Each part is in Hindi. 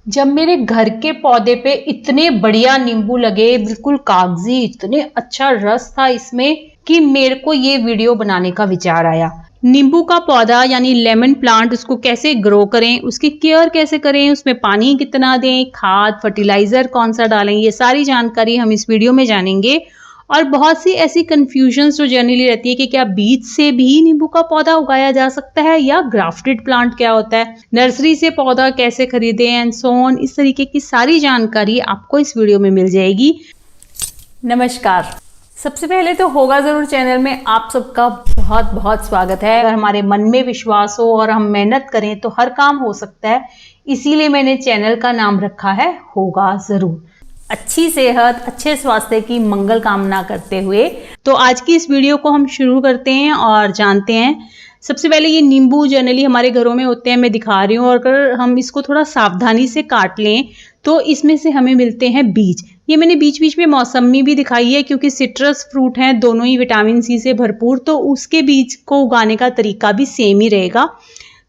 जब मेरे घर के पौधे पे इतने बढ़िया नींबू लगे, बिल्कुल कागजी, इतने अच्छा रस था इसमें कि मेरे को ये वीडियो बनाने का विचार आया। नींबू का पौधा यानी लेमन प्लांट, उसको कैसे ग्रो करें, उसकी केयर कैसे करें, उसमें पानी कितना दें, खाद फर्टिलाइजर कौन सा डालें, ये सारी जानकारी हम इस वीडियो में जानेंगे। और बहुत सी ऐसी कंफ्यूजन्स जो जनरली रहती है कि क्या बीज से भी नींबू का पौधा उगाया जा सकता है या ग्राफ्टेड प्लांट क्या होता है, नर्सरी से पौधा कैसे खरीदें एंड सो ऑन, इस तरीके की सारी जानकारी आपको इस वीडियो में मिल जाएगी। नमस्कार, सबसे पहले तो होगा जरूर चैनल में आप सबका बहुत बहुत स्वागत है। अगर हमारे मन में विश्वास हो और हम मेहनत करें तो हर काम हो सकता है, इसीलिए मैंने चैनल का नाम रखा है होगा जरूर। अच्छी सेहत, अच्छे स्वास्थ्य की मंगल कामना करते हुए तो आज की इस वीडियो को हम शुरू करते हैं और जानते हैं। सबसे पहले ये नींबू जनरली हमारे घरों में होते हैं, मैं दिखा रही हूँ, और अगर हम इसको थोड़ा सावधानी से काट लें तो इसमें से हमें मिलते हैं बीज। ये मैंने बीच बीच में मौसमी भी दिखाई है क्योंकि सिट्रस फ्रूट हैं, दोनों ही विटामिन सी से भरपूर, तो उसके बीज को उगाने का तरीका भी सेम ही रहेगा।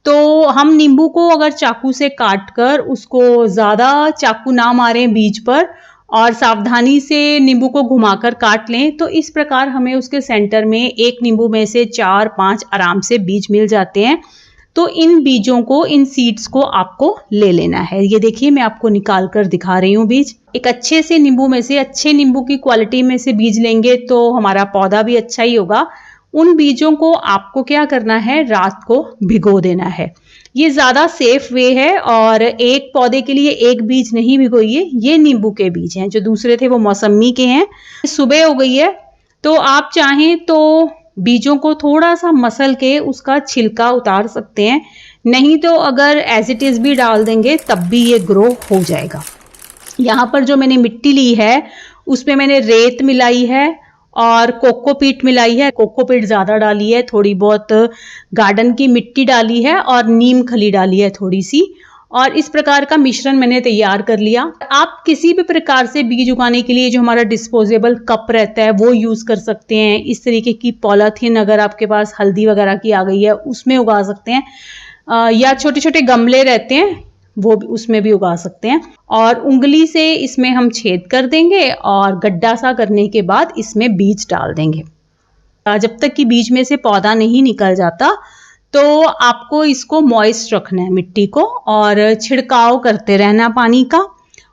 तो हम नींबू को अगर चाकू से काट कर उसको ज़्यादा चाकू ना मारें बीज पर और सावधानी से नींबू को घुमाकर काट लें तो इस प्रकार हमें उसके सेंटर में एक नींबू में से 4-5 आराम से बीज मिल जाते हैं। तो इन बीजों को, इन सीड्स को आपको ले लेना है। ये देखिए, मैं आपको निकाल कर दिखा रही हूँ बीज। एक अच्छे से नींबू में से, अच्छे नींबू की क्वालिटी में से बीज लेंगे तो हमारा पौधा भी अच्छा ही होगा। उन बीजों को आपको क्या करना है, रात को भिगो देना है। ये ज्यादा सेफ वे है और एक पौधे के लिए एक बीज नहीं भिगोइए। ये नींबू के बीज हैं, जो दूसरे थे वो मौसमी के हैं। सुबह हो गई है तो आप चाहें तो बीजों को थोड़ा सा मसल के उसका छिलका उतार सकते हैं, नहीं तो अगर एज इट इज भी डाल देंगे तब भी ये ग्रो हो जाएगा। यहाँ पर जो मैंने मिट्टी ली है उसमें मैंने रेत मिलाई है और कोकोपीट मिलाई है। कोकोपीट ज्यादा डाली है, थोड़ी बहुत गार्डन की मिट्टी डाली है और नीम खली डाली है थोड़ी सी, और इस प्रकार का मिश्रण मैंने तैयार कर लिया। आप किसी भी प्रकार से बीज उगाने के लिए जो हमारा डिस्पोजेबल कप रहता है वो यूज कर सकते हैं। इस तरीके की पॉलीथीन अगर आपके पास हल्दी वगैरह की आ गई है उसमें उगा सकते हैं, या छोटे छोटे गमले रहते हैं वो भी, उसमें भी उगा सकते हैं। और उंगली से इसमें हम छेद कर देंगे और गड्ढा सा करने के बाद इसमें बीज डाल देंगे। जब तक कि बीज में से पौधा नहीं निकल जाता तो आपको इसको मॉइस्ट रखना है मिट्टी को, और छिड़काव करते रहना पानी का,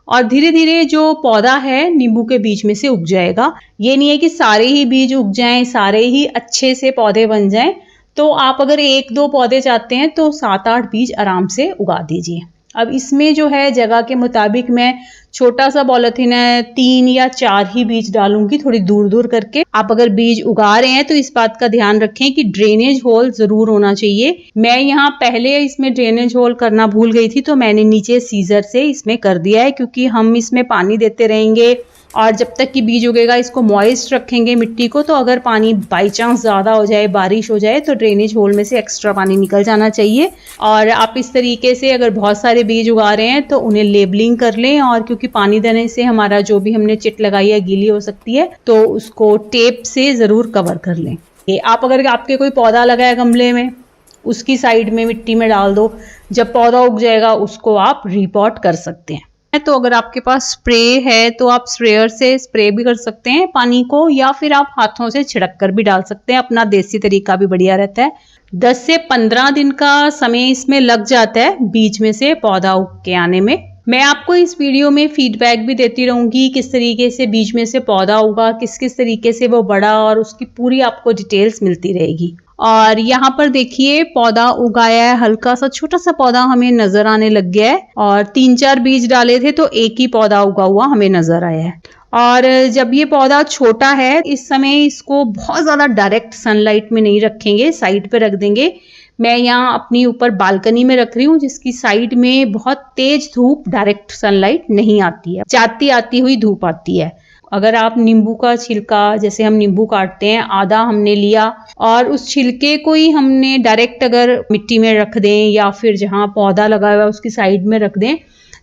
और धीरे धीरे जो पौधा है नींबू के बीज में से उग जाएगा। ये नहीं है कि सारे ही बीज उग जाएं, सारे ही अच्छे से पौधे बन जाएं। तो आप अगर 1-2 पौधे चाहते हैं तो 7-8 बीज आराम से उगा दीजिए। अब इसमें जो है जगह के मुताबिक मैं छोटा सा पॉलीथीन है, 3 या 4 ही बीज डालूंगी, थोड़ी दूर दूर करके। आप अगर बीज उगा रहे हैं तो इस बात का ध्यान रखें कि ड्रेनेज होल जरूर होना चाहिए। मैं यहाँ पहले इसमें ड्रेनेज होल करना भूल गई थी तो मैंने नीचे सीजर से इसमें कर दिया है, क्योंकि हम इसमें पानी देते रहेंगे और जब तक कि बीज उगेगा इसको मॉइस्ट रखेंगे मिट्टी को। तो अगर पानी बाई चांस ज़्यादा हो जाए, बारिश हो जाए, तो ड्रेनेज होल में से एक्स्ट्रा पानी निकल जाना चाहिए। और आप इस तरीके से अगर बहुत सारे बीज उगा रहे हैं तो उन्हें लेबलिंग कर लें, और क्योंकि पानी देने से हमारा जो भी हमने चिट लगाई है गीली हो सकती है तो उसको टेप से ज़रूर कवर कर लें। आप अगर आपके कोई पौधा लगा है गमले में, उसकी साइड में मिट्टी में डाल दो, जब पौधा उग जाएगा उसको आप रिपॉट कर सकते हैं। तो अगर आपके पास स्प्रे है तो आप स्प्रेयर से स्प्रे भी कर सकते हैं पानी को, या फिर आप हाथों से छिड़क कर भी डाल सकते हैं। अपना देसी तरीका भी बढ़िया रहता है। 10 से 15 दिन का समय इसमें लग जाता है बीज में से पौधा उग के आने में। मैं आपको इस वीडियो में फीडबैक भी देती रहूंगी, किस तरीके से बीज में से पौधा उगा, किस किस तरीके से वो बढ़ा, और उसकी पूरी आपको डिटेल्स मिलती रहेगी। और यहाँ पर देखिए पौधा उगाया है, हल्का सा छोटा सा पौधा हमें नजर आने लग गया है, और 3-4 बीज डाले थे तो एक ही पौधा उगा हुआ हमें नजर आया है। और जब ये पौधा छोटा है, इस समय इसको बहुत ज्यादा डायरेक्ट सनलाइट में नहीं रखेंगे, साइड पे रख देंगे। मैं यहाँ अपनी ऊपर बालकनी में रख रही हूँ, जिसकी साइड में बहुत तेज धूप, डायरेक्ट सनलाइट नहीं आती है, जाती आती हुई धूप आती है। अगर आप नींबू का छिलका, जैसे हम नींबू काटते हैं, आधा हमने लिया और उस छिलके को ही हमने डायरेक्ट अगर मिट्टी में रख दें या फिर जहाँ पौधा लगा हुआ है उसकी साइड में रख दें,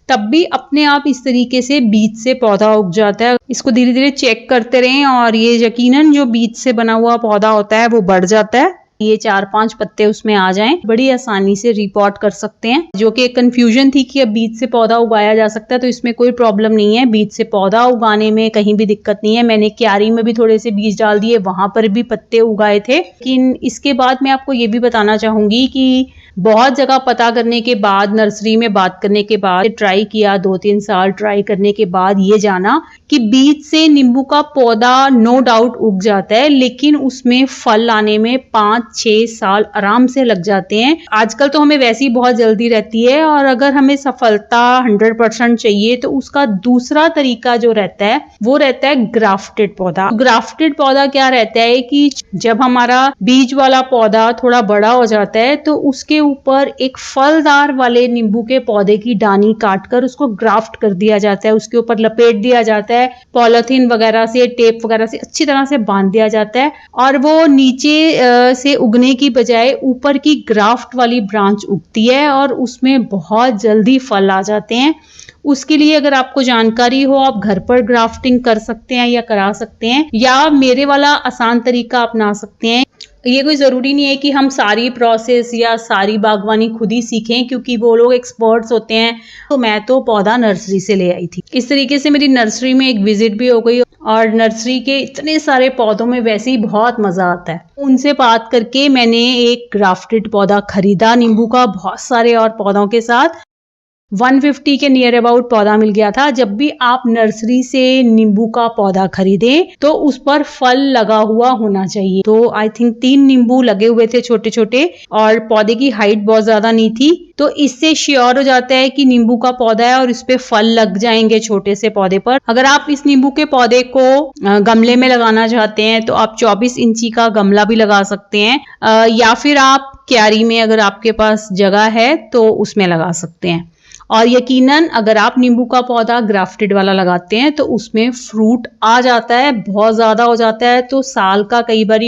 तब भी अपने आप इस तरीके से बीज से पौधा उग जाता है। इसको धीरे धीरे चेक करते रहें और ये यकीनन जो बीज से बना हुआ पौधा होता है वो बढ़ जाता है। ये 4-5 पत्ते उसमें आ जाएं, बड़ी आसानी से रिपोर्ट कर सकते हैं। जो कि कंफ्यूजन थी कि अब बीज से पौधा उगाया जा सकता है, तो इसमें कोई प्रॉब्लम नहीं है। बीज से पौधा उगाने में कहीं भी दिक्कत नहीं है। मैंने क्यारी में भी थोड़े से बीज डाल दिए, वहां पर भी पत्ते उगाए थे। लेकिन इसके बाद मैं आपको ये भी बताना चाहूंगी कि बहुत जगह पता करने के बाद, नर्सरी में बात करने के बाद, ट्राई किया, 2-3 साल ट्राई करने के बाद ये जाना कि बीज से नींबू का पौधा नो डाउट उग जाता है, लेकिन उसमें फल आने में 5-6 साल आराम से लग जाते हैं। आजकल तो हमें वैसी बहुत जल्दी रहती है, और अगर हमें सफलता 100% चाहिए तो उसका दूसरा तरीका जो रहता है वो रहता है ग्राफ्टेड पौधा। ग्राफ्टेड पौधा क्या रहता है कि जब हमारा बीज वाला पौधा थोड़ा बड़ा हो जाता है तो उसके ऊपर एक फलदार वाले नींबू के पौधे की डानी काटकर उसको ग्राफ्ट कर दिया जाता है, उसके ऊपर लपेट दिया जाता है, पॉलिथीन वगैरह से, टेप वगैरह से अच्छी तरह से बांध दिया जाता है, और वो नीचे से उगने की बजाय ऊपर की ग्राफ्ट वाली ब्रांच उगती है और उसमें बहुत जल्दी फल आ जाते हैं। उसके लिए अगर आपको जानकारी हो, आप घर पर ग्राफ्टिंग कर सकते हैं या करा सकते हैं, या मेरे वाला आसान तरीका अपना सकते हैं। ये कोई जरूरी नहीं है कि हम सारी प्रोसेस या सारी बागवानी खुद ही सीखें, क्योंकि वो लोग एक्सपर्ट्स होते हैं। तो मैं तो पौधा नर्सरी से ले आई थी। इस तरीके से मेरी नर्सरी में एक विजिट भी हो गई, और नर्सरी के इतने सारे पौधों में वैसे ही बहुत मजा आता है। उनसे बात करके मैंने एक ग्राफ्टेड पौधा खरीदा नींबू का, बहुत सारे और पौधों के साथ 150 के नियर अबाउट पौधा मिल गया था। जब भी आप नर्सरी से नींबू का पौधा खरीदें तो उस पर फल लगा हुआ होना चाहिए। तो आई थिंक 3 नींबू लगे हुए थे छोटे छोटे, और पौधे की हाइट बहुत ज्यादा नहीं थी, तो इससे श्योर हो जाता है कि नींबू का पौधा है और इस पे फल लग जाएंगे छोटे से पौधे पर। अगर आप इस नींबू के पौधे को गमले में लगाना चाहते हैं तो आप 24 इंची का गमला भी लगा सकते हैं, या फिर आप क्यारी में अगर आपके पास जगह है तो उसमें लगा सकते हैं। और यकीनन अगर आप नींबू का पौधा ग्राफ्टेड वाला लगाते हैं तो उसमें फ्रूट आ जाता है, बहुत ज्यादा हो जाता है। तो साल का कई बार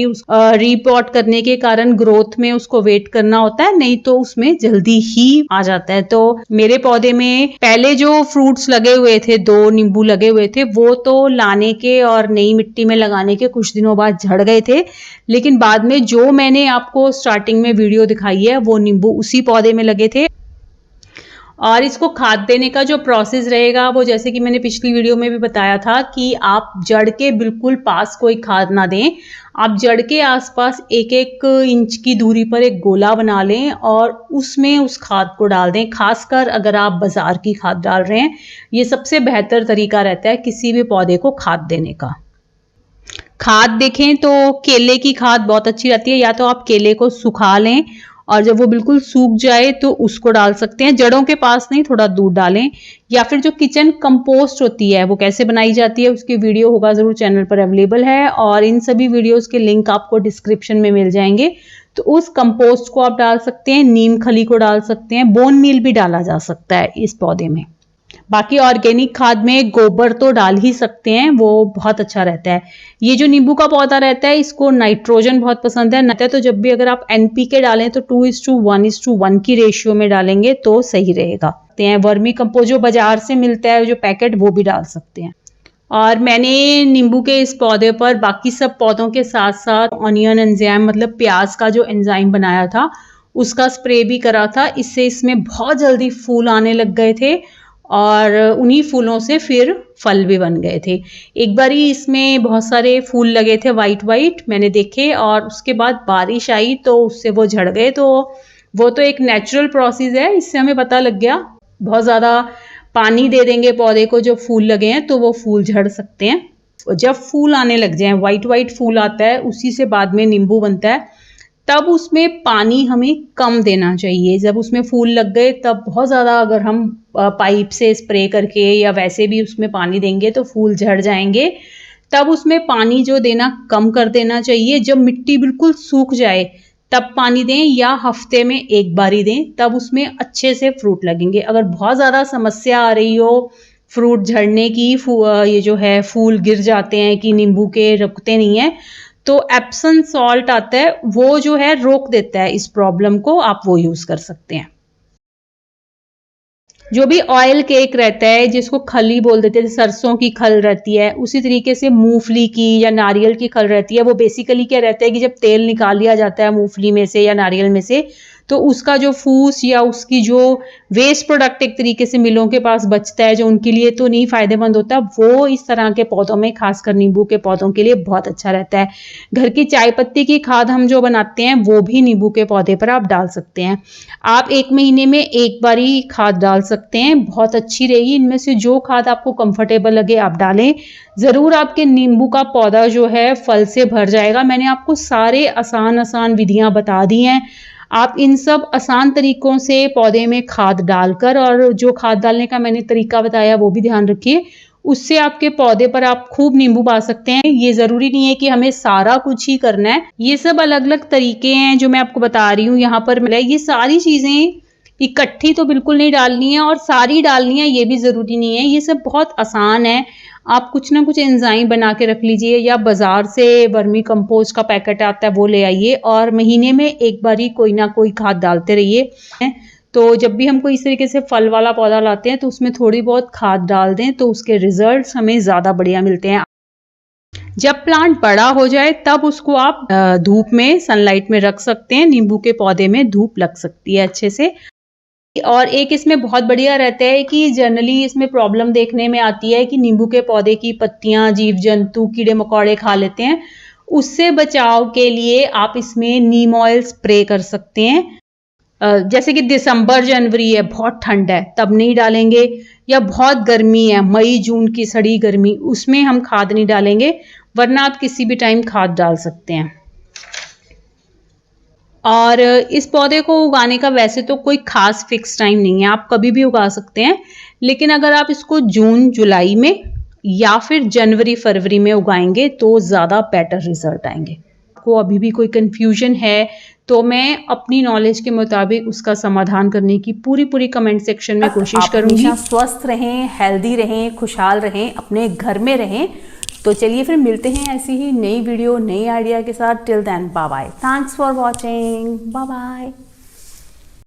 रिपोर्ट करने के कारण ग्रोथ में उसको वेट करना होता है, नहीं तो उसमें जल्दी ही आ जाता है। तो मेरे पौधे में पहले जो फ्रूट्स लगे हुए थे, 2 नींबू लगे हुए थे, वो तो लाने के और नई मिट्टी में लगाने के कुछ दिनों बाद झड़ गए थे, लेकिन बाद में जो मैंने आपको स्टार्टिंग में वीडियो दिखाई है वो नींबू उसी पौधे में लगे थे। और इसको खाद देने का जो प्रोसेस रहेगा वो, जैसे कि मैंने पिछली वीडियो में भी बताया था कि आप जड़ के बिल्कुल पास कोई खाद ना दें। आप जड़ के आसपास 1-1 इंच की दूरी पर एक गोला बना लें और उसमें उस खाद को डाल दें। खासकर अगर आप बाजार की खाद डाल रहे हैं, ये सबसे बेहतर तरीका रहता है किसी भी पौधे को खाद देने का। खाद देखें तो केले की खाद बहुत अच्छी रहती है, या तो आप केले को सुखा लें और जब वो बिल्कुल सूख जाए तो उसको डाल सकते हैं, जड़ों के पास नहीं, थोड़ा दूर डालें। या फिर जो किचन कंपोस्ट होती है वो कैसे बनाई जाती है उसकी वीडियो होगा जरूर चैनल पर अवेलेबल है, और इन सभी वीडियोस के लिंक आपको डिस्क्रिप्शन में मिल जाएंगे। तो उस कंपोस्ट को आप डाल सकते हैं, नीम खली को डाल सकते हैं, बोन मील भी डाला जा सकता है इस पौधे में। बाकी ऑर्गेनिक खाद में गोबर तो डाल ही सकते हैं, वो बहुत अच्छा रहता है। ये जो नींबू का पौधा रहता है इसको नाइट्रोजन बहुत पसंद है, तो जब भी अगर आप NPK डालें तो 2:1:1 की रेशियो में डालेंगे तो सही रहेगा। वर्मी कंपोस्ट जो बाजार से मिलता है जो पैकेट, वो भी डाल सकते हैं। और मैंने नींबू के इस पौधे पर बाकी सब पौधों के साथ साथ ऑनियन एंजाइम, मतलब प्याज का जो एंजाइम बनाया था उसका स्प्रे भी करा था। इससे इसमें बहुत जल्दी फूल आने लग गए थे और उन्हीं फूलों से फिर फल भी बन गए थे। एक बार ही इसमें बहुत सारे फूल लगे थे वाइट मैंने देखे, और उसके बाद बारिश आई तो उससे वो झड़ गए। तो वो तो एक नेचुरल प्रोसेस है, इससे हमें पता लग गया। बहुत ज़्यादा पानी दे देंगे पौधे को, जो फूल लगे हैं तो वो फूल झड़ सकते हैं। जब फूल आने लग जाए, वाइट फूल आता है, उसी से बाद में नींबू बनता है, तब उसमें पानी हमें कम देना चाहिए। जब उसमें फूल लग गए तब बहुत ज़्यादा अगर हम पाइप से स्प्रे करके या वैसे भी उसमें पानी देंगे तो फूल झड़ जाएंगे। तब उसमें पानी जो देना कम कर देना चाहिए। जब मिट्टी बिल्कुल सूख जाए तब पानी दें, या हफ्ते में एक बारी दें, तब उसमें अच्छे से फ्रूट लगेंगे। अगर बहुत ज़्यादा समस्या आ रही हो फ्रूट झड़ने की, ये जो है फूल गिर जाते हैं कि नींबू के रुकते नहीं है, तो एप्सम सॉल्ट आता है, वो जो है रोक देता है इस प्रॉब्लम को, आप वो यूज कर सकते हैं। जो भी ऑयल केक रहता है जिसको खली बोल देते हैं, सरसों की खल रहती है, उसी तरीके से मूंगफली की या नारियल की खल रहती है। वो बेसिकली क्या रहता है कि जब तेल निकाल लिया जाता है मूंगफली में से या नारियल में से, तो उसका जो फूस या उसकी जो वेस्ट प्रोडक्ट एक तरीके से मिलों के पास बचता है, जो उनके लिए तो नहीं फायदेमंद होता, वो इस तरह के पौधों में, खासकर नींबू के पौधों के लिए बहुत अच्छा रहता है। घर की चाय पत्ती की खाद हम जो बनाते हैं वो भी नींबू के पौधे पर आप डाल सकते हैं। आप 1 महीने में 1 बार ही खाद डाल सकते हैं, बहुत अच्छी रहेगी। इनमें से जो खाद आपको कंफर्टेबल लगे आप डालें, जरूर आपके नींबू का पौधा जो है फल से भर जाएगा। मैंने आपको सारे आसान विधियां बता दी हैं। आप इन सब आसान तरीकों से पौधे में खाद डालकर, और जो खाद डालने का मैंने तरीका बताया वो भी ध्यान रखिए, उससे आपके पौधे पर आप खूब नींबू पा सकते हैं। ये जरूरी नहीं है कि हमें सारा कुछ ही करना है, ये सब अलग अलग तरीके हैं जो मैं आपको बता रही हूँ यहाँ पर मिला। ये सारी चीजें इकट्ठी तो बिल्कुल नहीं डालनी है और सारी डालनी है ये भी जरूरी नहीं है। ये सब बहुत आसान है। आप कुछ ना कुछ एंजाइम बना के रख लीजिए, या बाजार से वर्मी कंपोस्ट का पैकेट आता है वो ले आइए, और महीने में 1 बार ही कोई ना कोई खाद डालते रहिए। तो जब भी हम कोई इस तरीके से फल वाला पौधा लाते हैं तो उसमें थोड़ी बहुत खाद डाल दें, तो उसके रिजल्ट्स हमें ज़्यादा बढ़िया मिलते हैं। जब प्लांट बड़ा हो जाए तब उसको आप धूप में, सनलाइट में रख सकते हैं। नींबू के पौधे में धूप लग सकती है अच्छे से। और एक इसमें बहुत बढ़िया रहता है कि जनरली इसमें प्रॉब्लम देखने में आती है कि नींबू के पौधे की पत्तियां जीव जंतु कीड़े मकोड़े खा लेते हैं। उससे बचाव के लिए आप इसमें नीम ऑयल स्प्रे कर सकते हैं। जैसे कि दिसंबर जनवरी है, बहुत ठंड है, तब नहीं डालेंगे, या बहुत गर्मी है, मई जून की सड़ी गर्मी, उसमें हम खाद नहीं डालेंगे, वरना आप किसी भी टाइम खाद डाल सकते हैं। और इस पौधे को उगाने का वैसे तो कोई खास फिक्स टाइम नहीं है, आप कभी भी उगा सकते हैं। लेकिन अगर आप इसको जून जुलाई में या फिर जनवरी फरवरी में उगाएंगे तो ज़्यादा बेटर रिजल्ट आएंगे। आपको अभी भी कोई कंफ्यूजन है तो मैं अपनी नॉलेज के मुताबिक उसका समाधान करने की पूरी कमेंट सेक्शन में कोशिश करूंगी। स्वस्थ रहें, हेल्दी रहें, खुशहाल रहें, अपने घर में रहें। तो चलिए फिर मिलते हैं ऐसी ही नई वीडियो, नई आइडिया के साथ। Till then bye bye, thanks for watching, bye bye.